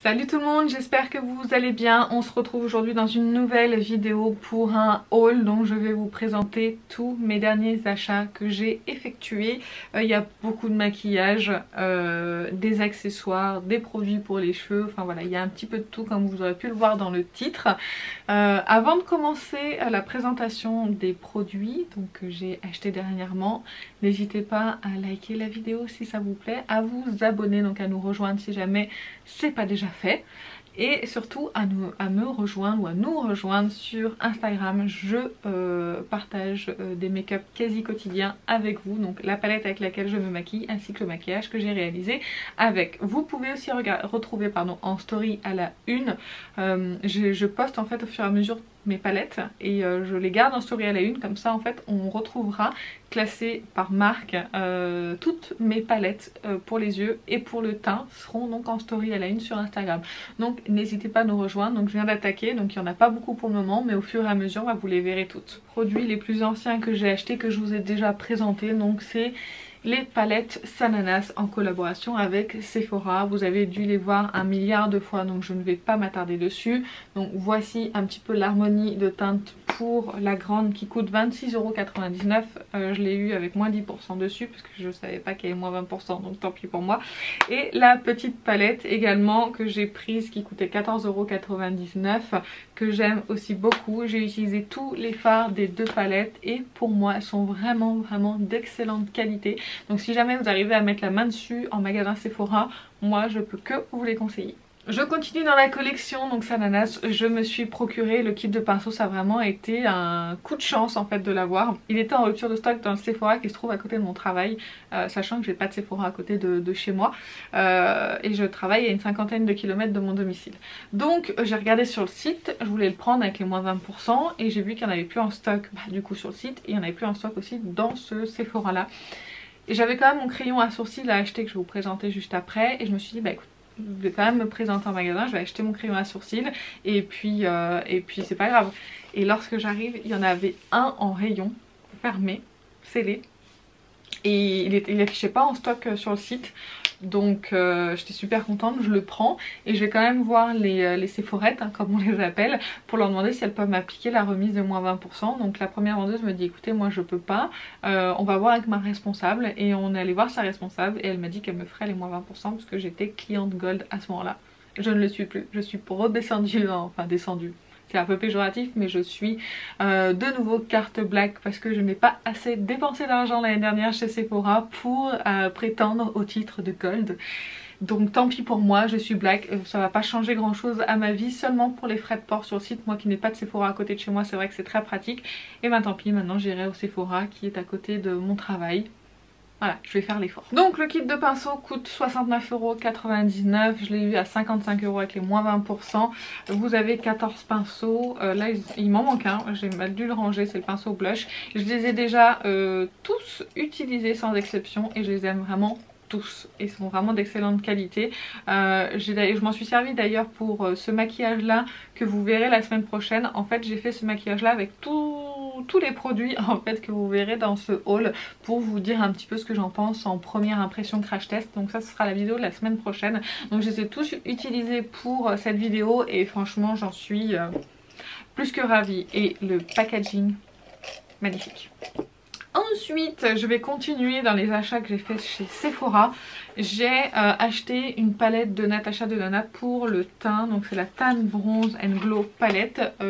Salut tout le monde, j'espère que vous allez bien. On se retrouve aujourd'hui dans une nouvelle vidéo pour un haul dont je vais vous présenter tous mes derniers achats que j'ai effectués. Il y a beaucoup de maquillage, des accessoires, des produits pour les cheveux, enfin voilà, il y a un petit peu de tout comme vous aurez pu le voir dans le titre. Avant de commencer la présentation des produits donc, que j'ai acheté dernièrement, n'hésitez pas à liker la vidéo si ça vous plaît, à vous abonner, donc à nous rejoindre si jamais c'est pas déjà fait, et surtout à me rejoindre ou à nous rejoindre sur Instagram. Je partage des make-up quasi quotidiens avec vous, donc la palette avec laquelle je me maquille ainsi que le maquillage que j'ai réalisé avec. Vous pouvez aussi retrouver en story à la une, je poste en fait au fur et à mesure mes palettes et je les garde en story à la une, comme ça en fait on retrouvera classées par marque toutes mes palettes pour les yeux et pour le teint seront donc en story à la une sur Instagram, donc n'hésitez pas à nous rejoindre. Donc je viens d'attaquer, donc il n'y en a pas beaucoup pour le moment, mais au fur et à mesure vous les verrez toutes. Produits les plus anciens que j'ai achetés, que je vous ai déjà présenté, donc c'est les palettes Sananas en collaboration avec Sephora. Vous avez dû les voir un milliard de fois, donc je ne vais pas m'attarder dessus. Donc voici un petit peu l'harmonie de teinte pour la grande qui coûte 26,99 €. Je l'ai eu avec moins 10% dessus parce que je ne savais pas qu'il y avait moins 20%, donc tant pis pour moi. Et la petite palette également que j'ai prise qui coûtait 14,99 €, que j'aime aussi beaucoup. J'ai utilisé tous les fards des deux palettes et pour moi elles sont vraiment d'excellente qualité. Donc si jamais vous arrivez à mettre la main dessus en magasin Sephora, moi je peux que vous les conseiller. Je continue dans la collection donc Sananas. Je me suis procuré le kit de pinceau, ça a vraiment été un coup de chance en fait de l'avoir. Il était en rupture de stock dans le Sephora qui se trouve à côté de mon travail, sachant que j'ai pas de Sephora à côté de chez moi et je travaille à une 50aine de kilomètres de mon domicile. Donc j'ai regardé sur le site, je voulais le prendre avec les moins 20% et j'ai vu qu'il n'y en avait plus en stock du coup sur le site, et il n'y en avait plus en stock aussi dans ce Sephora là. Et j'avais quand même mon crayon à sourcils à acheter que je vais vous présenter juste après, et je me suis dit bah écoute, je vais quand même me présenter en magasin, je vais acheter mon crayon à sourcils et puis c'est pas grave. Et lorsque j'arrive, il y en avait un en rayon, fermé, scellé, et il affichait pas en stock sur le site. Donc j'étais super contente, je le prends et je vais quand même voir les Sephorettes comme on les appelle, pour leur demander si elles peuvent m'appliquer la remise de moins 20%. Donc la première vendeuse me dit écoutez moi je peux pas, on va voir avec ma responsable, et on est allé voir sa responsable et elle m'a dit qu'elle me ferait les moins 20% parce que j'étais cliente gold à ce moment là. Je ne le suis plus, je suis redescendue, enfin descendue, c'est un peu péjoratif, mais je suis de nouveau carte black parce que je n'ai pas assez dépensé d'argent l'année dernière chez Sephora pour prétendre au titre de gold. Donc tant pis pour moi, je suis black, ça va pas changer grand chose à ma vie, seulement pour les frais de port sur le site. Moi qui n'ai pas de Sephora à côté de chez moi, c'est vrai que c'est très pratique. Et ben tant pis, maintenant j'irai au Sephora qui est à côté de mon travail. Voilà, je vais faire l'effort. Donc le kit de pinceau coûte 69,99 €. Je l'ai eu à 55 € avec les moins 20%. Vous avez 14 pinceaux. Là il m'en manque un, j'ai mal dû le ranger, c'est le pinceau blush. Je les ai déjà tous utilisés sans exception et je les aime vraiment tous. Ils sont vraiment d'excellente qualité. Je m'en suis servi d'ailleurs pour ce maquillage là que vous verrez la semaine prochaine. En fait j'ai fait ce maquillage là avec tous les produits en fait que vous verrez dans ce haul, pour vous dire un petit peu ce que j'en pense en première impression crash test. Donc ça ce sera la vidéo de la semaine prochaine. Donc je les ai tous utilisés pour cette vidéo et franchement j'en suis plus que ravie. Et le packaging magnifique. Ensuite, je vais continuer dans les achats que j'ai fait chez Sephora. J'ai acheté une palette de Natasha Denona pour le teint. Donc c'est la Tan Bronze and Glow palette. C'est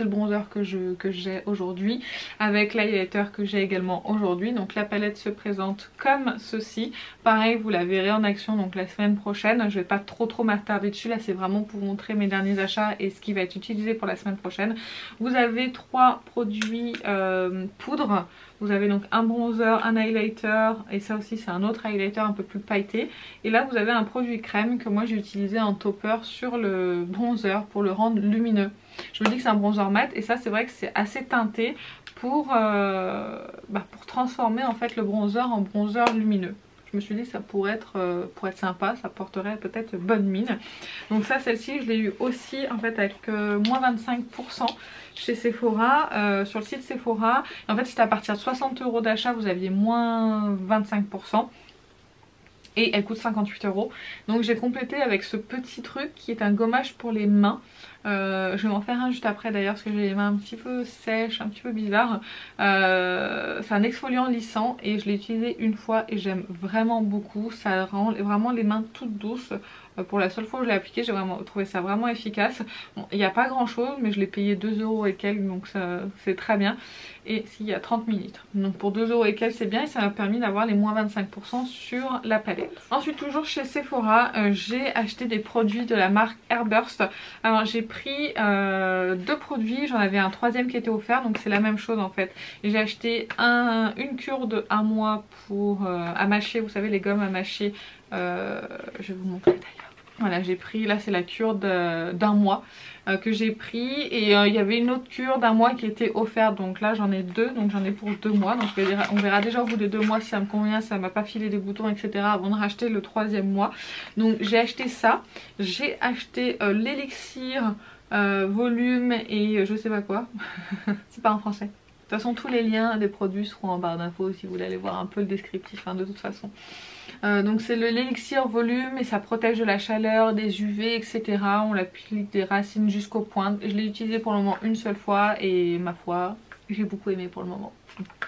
le bronzer que j'ai aujourd'hui avec l'highlighter que j'ai également aujourd'hui. Donc la palette se présente comme ceci. Pareil, vous la verrez en action donc la semaine prochaine. Je vais pas trop m'attarder dessus. Là c'est vraiment pour vous montrer mes derniers achats et ce qui va être utilisé pour la semaine prochaine. Vous avez 3 produits poudre. Vous avez donc un bronzer, un highlighter, et ça aussi c'est un autre highlighter un peu plus pailleté. Et là vous avez un produit crème que moi j'ai utilisé en topper sur le bronzer pour le rendre lumineux. Je me dis que c'est un bronzer mat et ça c'est vrai que c'est assez teinté pour transformer en fait le bronzer en bronzer lumineux. Je me suis dit que ça pourrait être sympa, ça porterait peut-être bonne mine. Donc ça, celle-ci je l'ai eu aussi en fait avec moins 25% chez Sephora, sur le site Sephora. Et en fait c'était à partir de 60 € d'achat, vous aviez moins 25%. et elle coûte 58 €. Donc j'ai complété avec ce petit truc qui est un gommage pour les mains. Je vais m'en faire un juste après d'ailleurs parce que j'ai les mains un petit peu sèches, un petit peu bizarres. C'est un exfoliant lissant et je l'ai utilisé une fois et j'aime vraiment beaucoup. Ça rend vraiment les mains toutes douces. Pour la seule fois où je l'ai appliqué, j'ai vraiment trouvé ça vraiment efficace. Bon, il n'y a pas grand chose mais je l'ai payé 2 € et quelques, donc c'est très bien. Et s'il y a 30 ml. Donc pour 2 € et quelques c'est bien et ça m'a permis d'avoir les moins 25% sur la palette. Ensuite toujours chez Sephora, j'ai acheté des produits de la marque Airburst. Alors j'ai pris 2 produits, j'en avais un troisième qui était offert, donc c'est la même chose en fait. J'ai acheté une cure de 1 mois pour à mâcher, vous savez les gommes à mâcher. Je vais vous montrer d'ailleurs. Voilà, j'ai pris, là c'est la cure d'un mois que j'ai pris et il y avait une autre cure d'un mois qui était offerte, donc là j'en ai 2, donc j'en ai pour 2 mois, donc on verra déjà au bout de 2 mois si ça me convient, si ça m'a pas filé des boutons etc. avant de racheter le troisième mois. Donc j'ai acheté ça, j'ai acheté l'élixir volume et je sais pas quoi, c'est pas en français. De toute façon tous les liens des produits seront en barre d'infos si vous voulez aller voir un peu le descriptif hein, de toute façon. Donc c'est l'élixir volume et ça protège de la chaleur, des UV etc. On l'applique des racines jusqu'aux pointes. Je l'ai utilisé pour le moment une seule fois et ma foi j'ai beaucoup aimé pour le moment.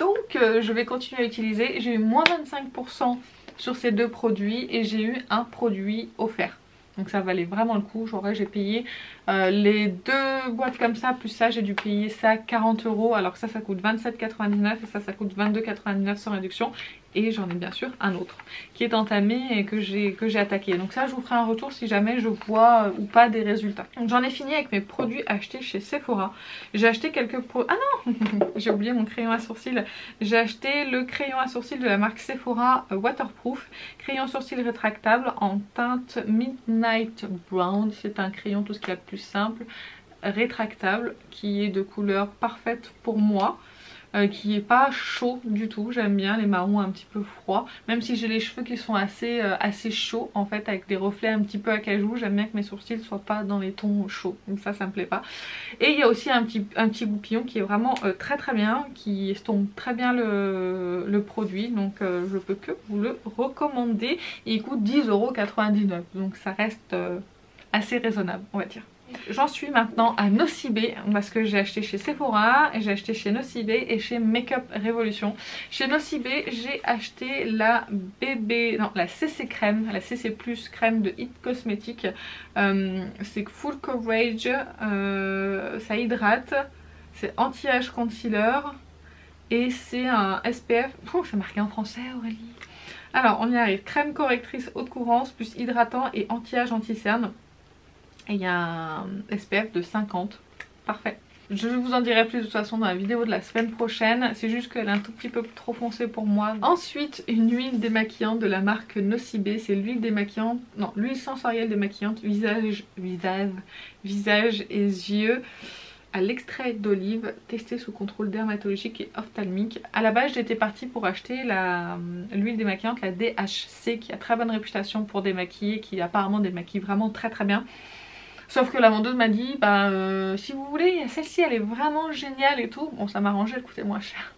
Donc je vais continuer à utiliser. J'ai eu moins 25% sur ces 2 produits et j'ai eu un produit offert. Donc ça valait vraiment le coup. J'ai payé les 2 boîtes comme ça, plus ça j'ai dû payer ça 40 € alors que ça coûte 27,99 et ça coûte 22,99 sans réduction. Et j'en ai bien sûr un autre qui est entamé et que j'ai attaqué. Donc ça je vous ferai un retour si jamais je vois ou pas des résultats. Donc j'en ai fini avec mes produits achetés chez Sephora. J'ai acheté quelques produits... Ah non j'ai oublié mon crayon à sourcils. J'ai acheté le crayon à sourcils de la marque Sephora Waterproof. Crayon sourcil rétractable en teinte Midnight Brown. C'est un crayon tout ce qu'il y a de plus simple, rétractable, qui est de couleur parfaite pour moi. Qui est pas chaud du tout, j'aime bien les marrons un petit peu froids, même si j'ai les cheveux qui sont assez chauds en fait avec des reflets un petit peu acajou, j'aime bien que mes sourcils soient pas dans les tons chauds, donc ça me plaît pas. Et il y a aussi un petit goupillon qui est vraiment très bien, qui estompe très bien le produit, donc je peux que vous le recommander. Il coûte 10,99 €, donc ça reste assez raisonnable on va dire. J'en suis maintenant à Nocibé parce que j'ai acheté chez Sephora, j'ai acheté chez Nocibé et chez Makeup Revolution. Chez Nocibé j'ai acheté la CC crème, la CC Plus crème de It Cosmetics. C'est full coverage, ça hydrate, c'est anti-âge concealer et c'est un SPF. Oh, c'est marqué en français Aurélie. Alors on y arrive, crème correctrice haute couvrance plus hydratant et anti-âge anti-cerne. Et il y a un SPF de 50. Parfait. Je vous en dirai plus de toute façon dans la vidéo de la semaine prochaine. C'est juste qu'elle est un tout petit peu trop foncée pour moi. Ensuite, une huile démaquillante de la marque Nocibé. C'est l'huile démaquillante, non, l'huile sensorielle démaquillante visage et yeux à l'extrait d'olive, testé sous contrôle dermatologique et ophtalmique. À la base j'étais partie pour acheter l'huile démaquillante, la DHC, qui a très bonne réputation pour démaquiller, qui apparemment démaquille vraiment très bien. Sauf que la vendeuse m'a dit, si vous voulez, celle-ci elle est vraiment géniale et tout. Bon ça m'a arrangé, elle coûtait moins cher.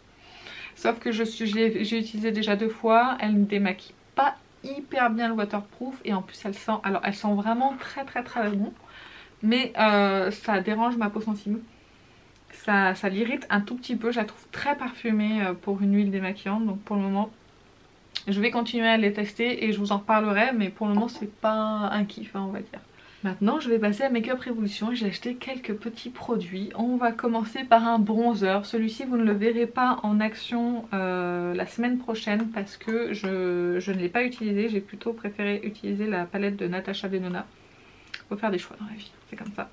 Sauf que j'ai utilisé déjà 2 fois, elle ne démaquille pas hyper bien le waterproof et en plus elle sent vraiment très bon. Mais ça dérange ma peau sensible. Ça l'irrite un tout petit peu, je la trouve très parfumée pour une huile démaquillante. Donc pour le moment je vais continuer à les tester et je vous en reparlerai. Mais pour le moment c'est pas un kiff hein, on va dire. Maintenant je vais passer à Makeup Revolution. J'ai acheté quelques petits produits. On va commencer par un bronzer. Celui-ci vous ne le verrez pas en action la semaine prochaine parce que je ne l'ai pas utilisé. J'ai plutôt préféré utiliser la palette de Natasha Denona. Faut faire des choix dans la vie, c'est comme ça.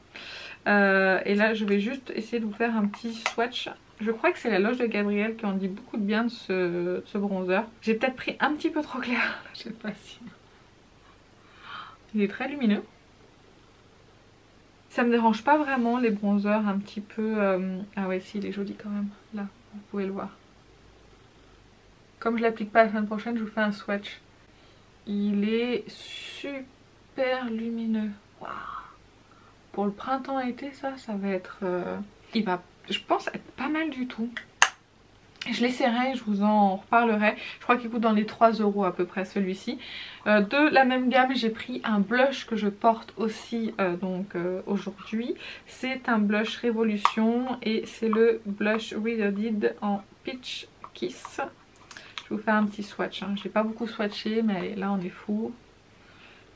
Et là je vais juste essayer de vous faire un petit swatch. Je crois que c'est la Loge de Gabriel qui en dit beaucoup de bien de ce bronzer. J'ai peut-être pris un petit peu trop clair, je sais pas si... Il est très lumineux. Ça me dérange pas vraiment les bronzers un petit peu... Ah ouais si, il est joli quand même, là, vous pouvez le voir. Comme je l'applique pas la semaine prochaine, je vous fais un swatch. Il est super lumineux. Wow. Pour le printemps-été ça va être... il va, je pense, être pas mal du tout. Je l'essaierai, je vous en reparlerai. Je crois qu'il coûte dans les 3 € à peu près celui-ci. De la même gamme, j'ai pris un blush que je porte aussi aujourd'hui. C'est un blush Révolution et c'est le blush Reloaded en Peach Kiss. Je vais vous faire un petit swatch. Hein. Je n'ai pas beaucoup swatché, mais allez, là on est fou.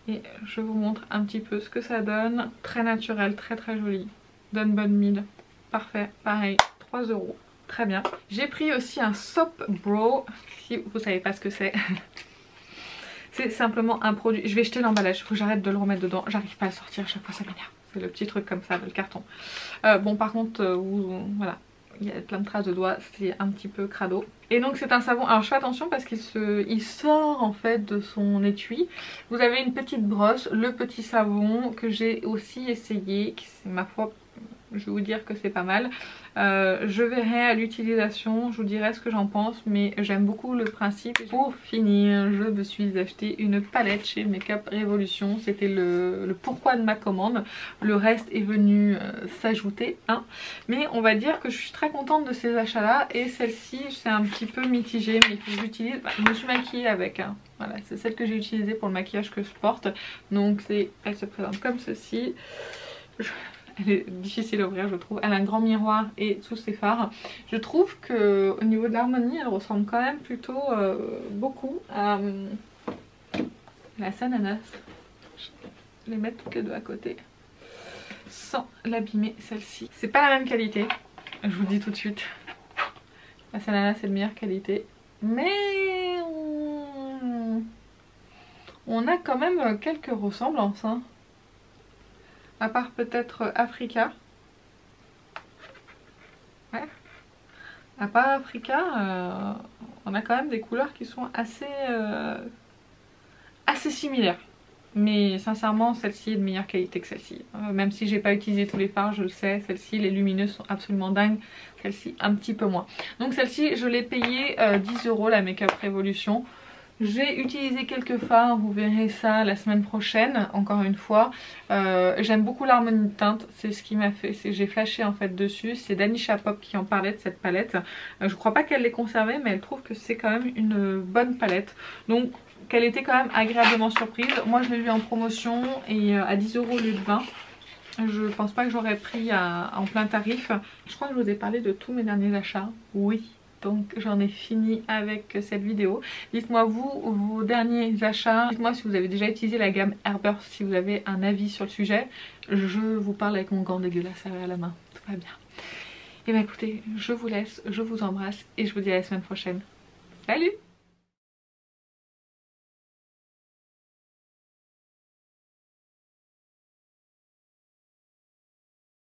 Et je vous montre un petit peu ce que ça donne. Très naturel, très très joli. Donne bonne mid. Parfait, pareil, 3 €. Très bien. J'ai pris aussi un Soap Brow. Si vous savez pas ce que c'est. C'est simplement un produit. Je vais jeter l'emballage. Il faut que j'arrête de le remettre dedans. J'arrive pas à le sortir. À chaque fois ça m'énerve. C'est le petit truc comme ça, le carton. Bon par contre, voilà. Il y a plein de traces de doigts. C'est un petit peu crado. Et donc c'est un savon. Alors je fais attention parce qu'il sort en fait de son étui. Vous avez une petite brosse. Le petit savon que j'ai aussi essayé. Qui c'est ma foi... Je vais vous dire que c'est pas mal. Je verrai à l'utilisation, je vous dirai ce que j'en pense, mais j'aime beaucoup le principe. Pour finir, je me suis acheté une palette chez Makeup Revolution. C'était le pourquoi de ma commande. Le reste est venu s'ajouter. Hein. Mais on va dire que je suis très contente de ces achats là. Et celle-ci, c'est un petit peu mitigé, mais que j'utilise. Je me suis maquillée avec. Hein. Voilà, c'est celle que j'ai utilisée pour le maquillage que je porte. Donc elle se présente comme ceci. Elle est difficile à ouvrir je trouve. Elle a un grand miroir et tous ses fards. Je trouve que au niveau de l'harmonie elle ressemble quand même plutôt beaucoup à la Sananas. Je vais les mettre toutes les deux à côté sans l'abîmer celle-ci. C'est pas la même qualité, je vous le dis tout de suite. La Sananas c'est de meilleure qualité. Mais on a quand même quelques ressemblances. Hein. À part peut-être Africa. Ouais. À part Africa, on a quand même des couleurs qui sont assez similaires. Mais sincèrement, celle-ci est de meilleure qualité que celle-ci. Même si j'ai pas utilisé tous les fards, je le sais. Celle-ci, les lumineuses sont absolument dingues. Celle-ci, un petit peu moins. Donc celle-ci, je l'ai payée 10 € la Makeup Revolution. J'ai utilisé quelques fards, vous verrez ça la semaine prochaine, encore une fois. J'aime beaucoup l'harmonie de teinte, c'est ce qui m'a fait, j'ai flashé en fait dessus. C'est Danisha Pop qui en parlait de cette palette. Je crois pas qu'elle l'ait conservée, mais elle trouve que c'est quand même une bonne palette. Donc qu'elle était quand même agréablement surprise. Moi je l'ai vue en promotion et à 10 € au lieu de 20. Je pense pas que j'aurais pris en plein tarif. Je crois que je vous ai parlé de tous mes derniers achats. Oui. Donc j'en ai fini avec cette vidéo. Dites-moi vous, vos derniers achats. Dites-moi si vous avez déjà utilisé la gamme Airburst, si vous avez un avis sur le sujet. Je vous parle avec mon gant dégueulasse à la main. Tout va bien. Et bien écoutez, je vous laisse, je vous embrasse et je vous dis à la semaine prochaine. Salut!